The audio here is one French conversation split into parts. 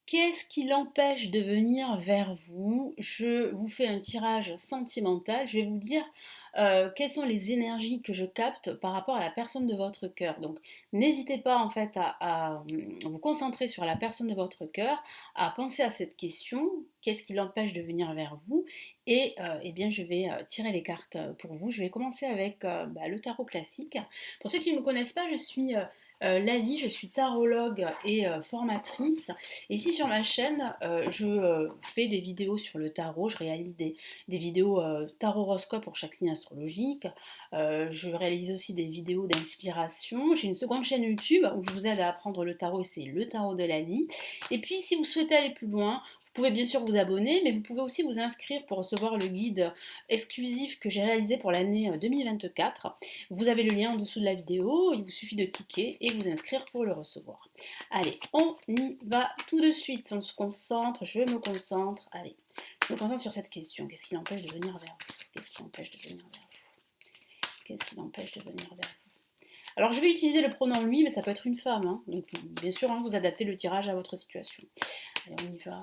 Qu'est-ce qui l'empêche de venir vers vous? Je vous fais un tirage sentimental. Je vais vous dire quelles sont les énergies que je capte par rapport à la personne de votre cœur. Donc, n'hésitez pas en fait à vous concentrer sur la personne de votre cœur, à penser à cette question. Qu'est-ce qui l'empêche de venir vers vous? Et eh bien, je vais tirer les cartes pour vous. Je vais commencer avec le tarot classique. Pour ceux qui ne me connaissent pas, je suis Lali, je suis tarologue et formatrice. Ici sur ma chaîne, je fais des vidéos sur le tarot, je réalise des vidéos tarot-horoscope pour chaque signe astrologique. Je réalise aussi des vidéos d'inspiration. J'ai une seconde chaîne YouTube où je vous aide à apprendre le tarot et c'est le tarot de Lali. Et puis si vous souhaitez aller plus loin, vous pouvez bien sûr vous abonner, mais vous pouvez aussi vous inscrire pour recevoir le guide exclusif que j'ai réalisé pour l'année 2024. Vous avez le lien en dessous de la vidéo, il vous suffit de cliquer et vous inscrire pour le recevoir. Allez, on y va tout de suite, on se concentre, je me concentre, allez, je me concentre sur cette question, qu'est-ce qui l'empêche de venir vers vous? Qu'est-ce qui l'empêche de venir vers vous? Qu'est-ce qui l'empêche de venir vers vous? Alors je vais utiliser le pronom lui, mais ça peut être une femme, hein. Donc bien sûr, hein, vous adaptez le tirage à votre situation. Allez, on y va.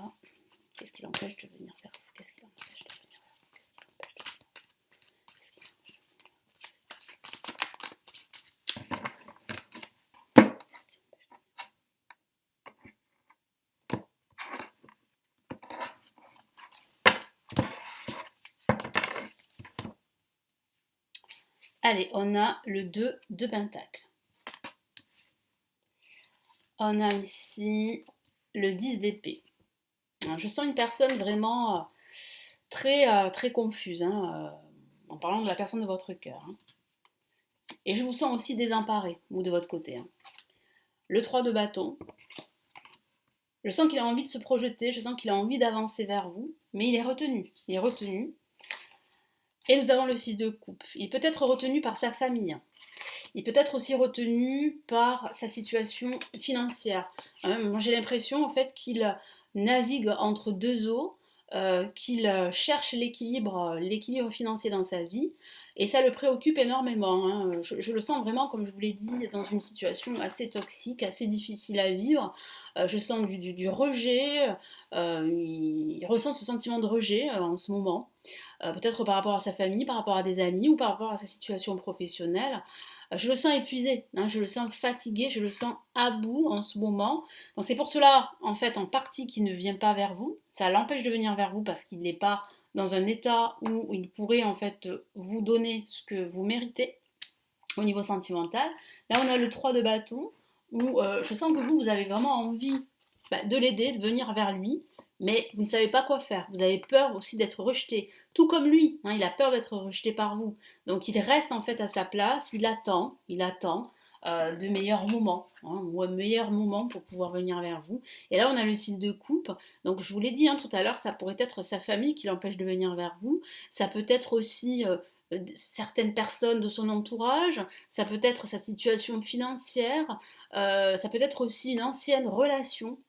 Qu'est-ce qui l'empêche de venir vers vous? Qu'est-ce qui l'empêche de venir vers vous? Qu'est-ce qui l'empêche de venir vers vous? Qu'est-ce qui l'empêche Allez, on a le 2 de Pentacle. On a ici le 10 d'épée. Je sens une personne vraiment très confuse, hein, en parlant de la personne de votre cœur, hein. Et je vous sens aussi désemparé, vous de votre côté, hein. Le 3 de bâton. Je sens qu'il a envie de se projeter, je sens qu'il a envie d'avancer vers vous, mais il est retenu. Il est retenu. Et nous avons le 6 de coupe. Il peut être retenu par sa famille. Il peut être aussi retenu par sa situation financière. Moi, j'ai l'impression en fait qu'il navigue entre deux eaux, qu'il cherche l'équilibre financier dans sa vie, et ça le préoccupe énormément, hein. Je le sens vraiment, comme je vous l'ai dit, dans une situation assez toxique, assez difficile à vivre. Je sens du rejet, il ressent ce sentiment de rejet en ce moment, peut-être par rapport à sa famille, par rapport à des amis ou par rapport à sa situation professionnelle. Je le sens épuisé, hein, je le sens fatigué, je le sens à bout en ce moment. Donc c'est pour cela, en fait, en partie, qu'il ne vient pas vers vous. Ça l'empêche de venir vers vous parce qu'il n'est pas dans un état où il pourrait en fait vous donner ce que vous méritez au niveau sentimental. Là, on a le 3 de bâton où je sens que vous avez vraiment envie de l'aider, de venir vers lui, mais vous ne savez pas quoi faire. Vous avez peur aussi d'être rejeté, tout comme lui, hein, il a peur d'être rejeté par vous. Donc il reste en fait à sa place, il attend de meilleurs moments, hein, ou un meilleur moment pour pouvoir venir vers vous. Et là, on a le 6 de coupe. Donc je vous l'ai dit, hein, tout à l'heure, ça pourrait être sa famille qui l'empêche de venir vers vous. Ça peut être aussi certaines personnes de son entourage, ça peut être sa situation financière, ça peut être aussi une ancienne relation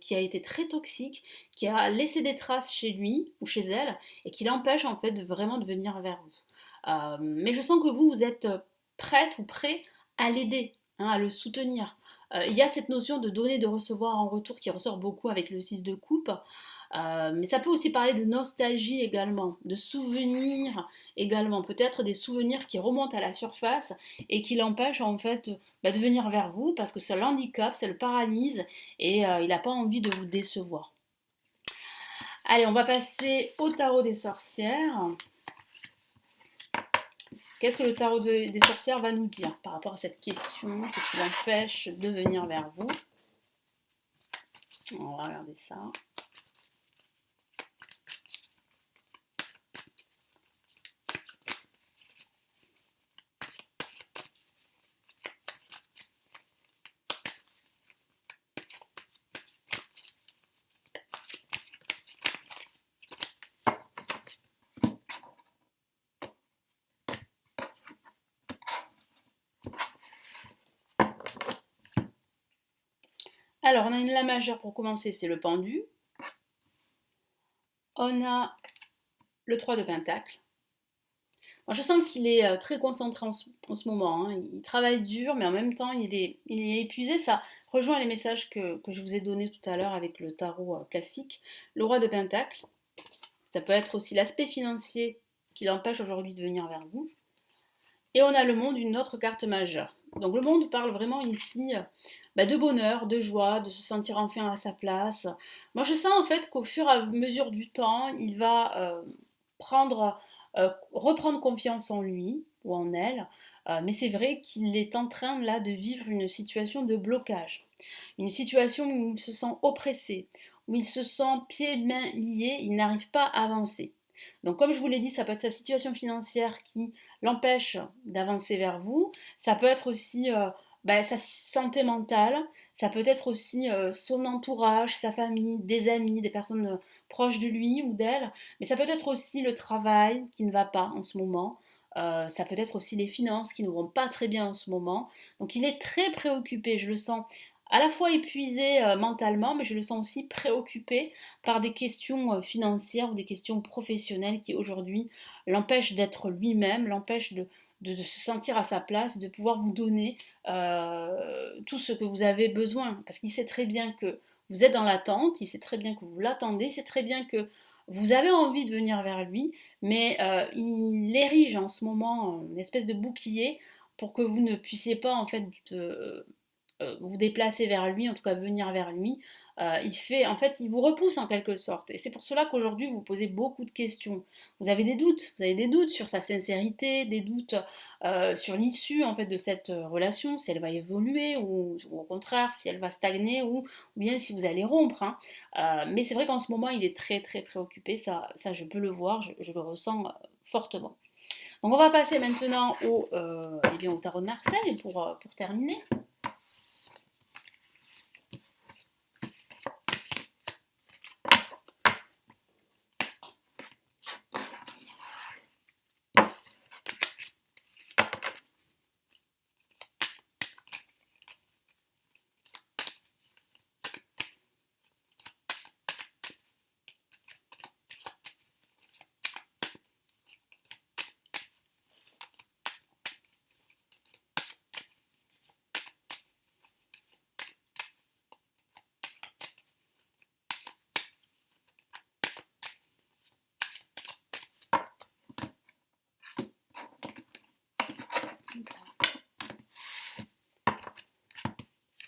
qui a été très toxique, qui a laissé des traces chez lui ou chez elle et qui l'empêche en fait de vraiment de venir vers vous. Mais je sens que vous êtes prête ou prêt à l'aider, hein, à le soutenir. Il y a cette notion de donner, de recevoir en retour qui ressort beaucoup avec le 6 de coupe. Mais ça peut aussi parler de nostalgie également, de souvenirs également, peut-être des souvenirs qui remontent à la surface et qui l'empêchent en fait de venir vers vous parce que ça l'handicape, ça le paralyse et il n'a pas envie de vous décevoir. Allez, on va passer au tarot des sorcières. Qu'est-ce que le tarot des sorcières va nous dire par rapport à cette question? Qu'est-ce qui l'empêche de venir vers vous? On va regarder ça. Alors, on a une La majeure pour commencer, c'est le pendu. On a le 3 de pentacle. Moi, je sens qu'il est très concentré en ce moment, hein. Il travaille dur, mais en même temps, il est épuisé. Ça rejoint les messages que je vous ai donnés tout à l'heure avec le tarot classique. Le roi de Pentacle, ça peut être aussi l'aspect financier qui l'empêche aujourd'hui de venir vers vous. Et on a le monde, une autre carte majeure. Donc le monde parle vraiment ici de bonheur, de joie, de se sentir enfin à sa place. Moi je sens en fait qu'au fur et à mesure du temps, il va reprendre confiance en lui ou en elle. Mais c'est vrai qu'il est en train là de vivre une situation de blocage. Une situation où il se sent oppressé, où il se sent pieds et mains liés, il n'arrive pas à avancer. Donc comme je vous l'ai dit, ça peut être sa situation financière qui l'empêche d'avancer vers vous. Ça peut être aussi sa santé mentale. Ça peut être aussi son entourage, sa famille, des amis, des personnes proches de lui ou d'elle. Mais ça peut être aussi le travail qui ne va pas en ce moment. Ça peut être aussi les finances qui ne vont pas très bien en ce moment. Donc il est très préoccupé, je le sens à la fois épuisé mentalement, mais je le sens aussi préoccupé par des questions financières ou des questions professionnelles qui aujourd'hui l'empêchent d'être lui-même, l'empêchent de se sentir à sa place, de pouvoir vous donner tout ce que vous avez besoin. Parce qu'il sait très bien que vous êtes dans l'attente, il sait très bien que vous l'attendez, il sait très bien que vous avez envie de venir vers lui, mais il érige en ce moment une espèce de bouclier pour que vous ne puissiez pas en fait vous déplacer vers lui, en tout cas venir vers lui, en fait, il vous repousse en quelque sorte. Et c'est pour cela qu'aujourd'hui, vous posez beaucoup de questions. Vous avez des doutes sur sa sincérité, des doutes sur l'issue en fait de cette relation, si elle va évoluer ou au contraire si elle va stagner ou bien si vous allez rompre, hein. Mais c'est vrai qu'en ce moment, il est très très préoccupé. Ça je peux le voir, je le ressens fortement. Donc on va passer maintenant au tarot de Marseille pour terminer.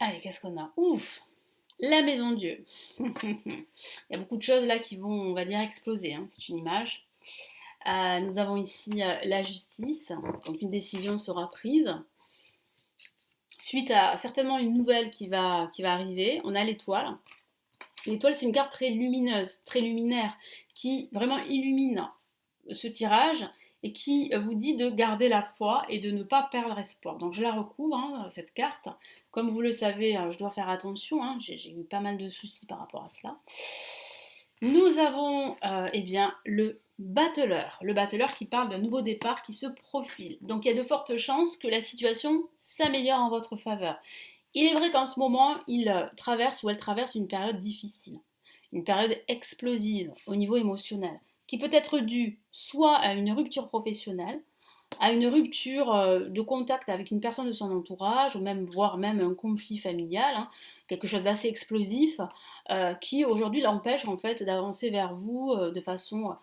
Allez, qu'est-ce qu'on a? Ouf! La maison Dieu. Il y a beaucoup de choses là qui vont, on va dire, exploser, hein. C'est une image. Nous avons ici la justice. Donc une décision sera prise. Suite à certainement une nouvelle qui va arriver, on a l'étoile. L'étoile, c'est une carte très lumineuse, très luminaire, qui vraiment illumine ce tirage et qui vous dit de garder la foi et de ne pas perdre espoir. Donc je la recouvre, hein, cette carte. Comme vous le savez, je dois faire attention, hein, j'ai eu pas mal de soucis par rapport à cela. Nous avons le battleur qui parle d'un nouveau départ qui se profile. Donc il y a de fortes chances que la situation s'améliore en votre faveur. Il est vrai qu'en ce moment, il traverse ou elle traverse une période difficile, une période explosive au niveau émotionnel, qui peut être due soit à une rupture professionnelle, à une rupture de contact avec une personne de son entourage, ou même voire même un conflit familial, hein, quelque chose d'assez explosif, qui aujourd'hui l'empêche en fait d'avancer vers vous de façon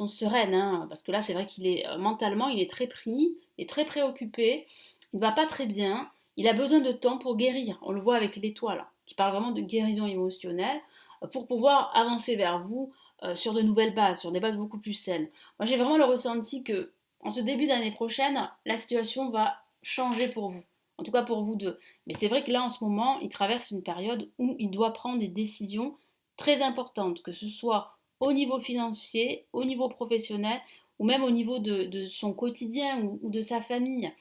sereine, hein, parce que là c'est vrai qu'il est mentalement il est très pris, il est très préoccupé, il ne va pas très bien, il a besoin de temps pour guérir. On le voit avec l'étoile, qui parle vraiment de guérison émotionnelle, pour pouvoir avancer vers vous sur de nouvelles bases, sur des bases beaucoup plus saines. Moi j'ai vraiment le ressenti que en ce début d'année prochaine, la situation va changer pour vous. En tout cas pour vous deux. Mais c'est vrai que là, en ce moment, il traverse une période où il doit prendre des décisions très importantes, que ce soit au niveau financier, au niveau professionnel, ou même au niveau de son quotidien ou de sa famille.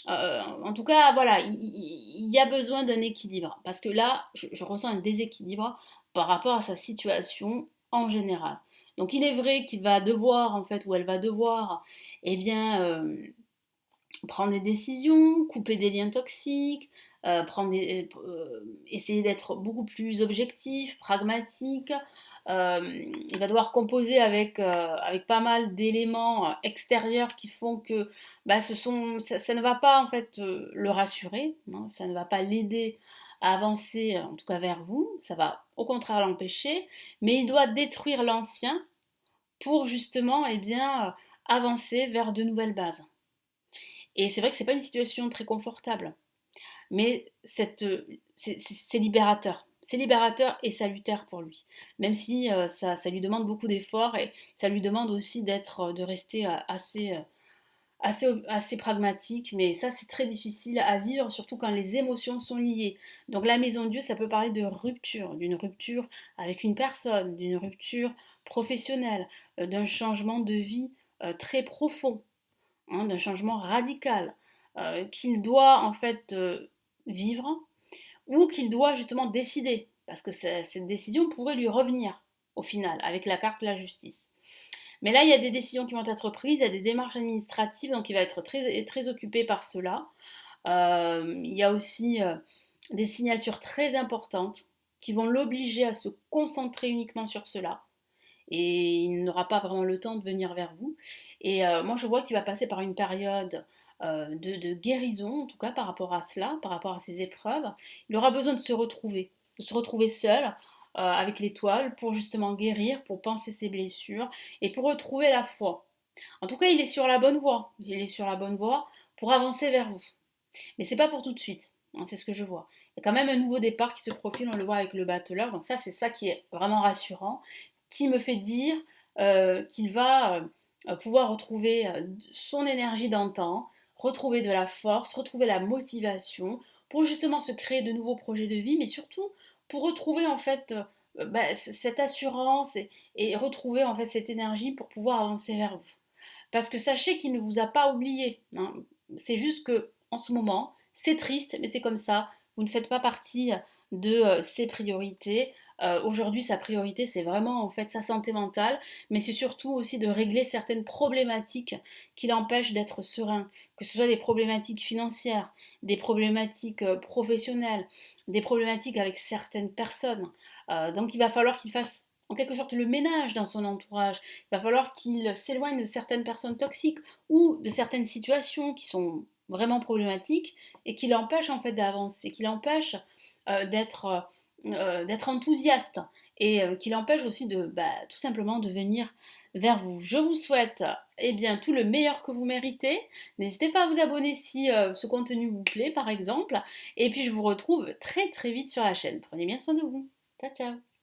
En tout cas, voilà, il y a besoin d'un équilibre. Parce que là, je ressens un déséquilibre par rapport à sa situation en général. Donc il est vrai qu'il va devoir, en fait, ou elle va devoir, eh bien, prendre des décisions, couper des liens toxiques, essayer d'être beaucoup plus objectif, pragmatique. Il va devoir composer avec pas mal d'éléments extérieurs qui font que bah, ça ne va pas en fait le rassurer, hein, ça ne va pas l'aider à avancer, en tout cas vers vous, ça va au contraire l'empêcher, mais il doit détruire l'ancien pour justement avancer vers de nouvelles bases. Et c'est vrai que c'est pas une situation très confortable, mais c'est libérateur. C'est libérateur et salutaire pour lui, même si ça lui demande beaucoup d'efforts et ça lui demande aussi de rester assez pragmatique, mais ça c'est très difficile à vivre, surtout quand les émotions sont liées. Donc la maison de Dieu, ça peut parler de rupture, d'une rupture avec une personne, d'une rupture professionnelle, d'un changement de vie très profond, hein, d'un changement radical qu'il doit en fait vivre ou qu'il doit justement décider, parce que cette décision pourrait lui revenir au final avec la carte de la justice. Mais là, il y a des décisions qui vont être prises, il y a des démarches administratives, donc il va être très occupé par cela. Il y a aussi des signatures très importantes qui vont l'obliger à se concentrer uniquement sur cela. Et il n'aura pas vraiment le temps de venir vers vous. Et moi, je vois qu'il va passer par une période de guérison, en tout cas par rapport à cela, par rapport à ces épreuves. Il aura besoin de se retrouver seul avec l'étoile pour justement guérir, pour penser ses blessures et pour retrouver la foi. En tout cas, il est sur la bonne voie. Il est sur la bonne voie pour avancer vers vous. Mais c'est pas pour tout de suite, hein, c'est ce que je vois. Il y a quand même un nouveau départ qui se profile, on le voit avec le battleur, donc ça c'est ça qui est vraiment rassurant, qui me fait dire qu'il va pouvoir retrouver son énergie d'antan, retrouver de la force, retrouver la motivation pour justement se créer de nouveaux projets de vie, mais surtout pour retrouver en fait cette assurance et retrouver en fait cette énergie pour pouvoir avancer vers vous. Parce que sachez qu'il ne vous a pas oublié, hein. C'est juste que en ce moment, c'est triste, mais c'est comme ça. Vous ne faites pas partie de ses priorités. Aujourd'hui, sa priorité, c'est vraiment en fait sa santé mentale, mais c'est surtout aussi de régler certaines problématiques qui l'empêchent d'être serein, que ce soit des problématiques financières, des problématiques professionnelles, des problématiques avec certaines personnes. Donc il va falloir qu'il fasse en quelque sorte le ménage dans son entourage. Il va falloir qu'il s'éloigne de certaines personnes toxiques ou de certaines situations qui sont vraiment problématiques et qui l'empêchent en fait d'avancer, qui l'empêchent d'être enthousiaste et qui l'empêchent aussi de tout simplement de venir vers vous. Je vous souhaite tout le meilleur que vous méritez. N'hésitez pas à vous abonner si ce contenu vous plaît par exemple. Et puis je vous retrouve très très vite sur la chaîne. Prenez bien soin de vous. Ciao ciao.